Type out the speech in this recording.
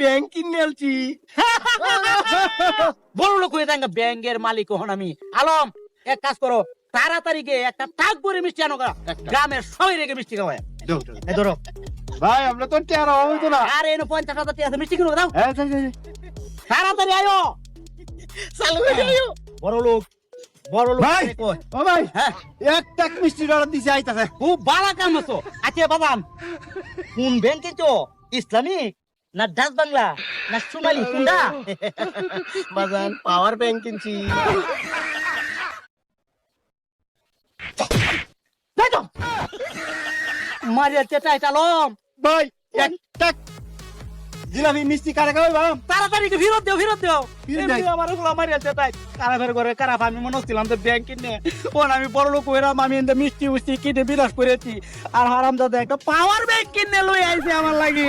Bank কিনে আলছি। বড় লোক হয়ে যাঙ্গা ব্যাংকের মালিক হন আমি। আলম এক কাজ করো, তাড়াতাড়ি গিয়ে একটা টাক করে মিষ্টি আনো গা, গ্রামের সবাই রেখে মিষ্টি খাওয়ায়। এই ধরো ভাই আমরা তো টেরা হইতো না। আর এনে 50,000 টাকা আছে, মিষ্টি কিনে দাও হ্যাঁ তাড়াতাড়ি আয়ো। চালু হয়ে আইও। বড় লোক ভাই কই? ও ভাই হ্যাঁ একটা মিষ্টি অর্ডার দিছে আইতাছে। খুব ভালো কাম আছো। আচ্ছা বাদাম কোন ব্যাংকে তো, ইসলামিক না ডাচ বাংলা না সোনালী কোনটা? বাজান পাওয়ার ব্যাংক কিনছি। মারিয়া চেটাই চালম ভাই একটা জিলাপি মিষ্টি কারে খাওয়াই বাম। তাড়াতাড়ি ফেরত দেও ফেরত দেও। ফেরত দেই। এমনি আমার ওগুলা মারিয়া চেটাই কারা ফের করে কারা, আমি মনে হচ্ছিলাম তো ব্যাংক কিনে ওন আমি বড় লোক হইরাম, আমি এনতে মিষ্টি উষ্টি কিনে বিলাস করেছি আর হারাম দাদা একটা পাওয়ার ব্যাংক কিনে লই আইছে আমার লাগি।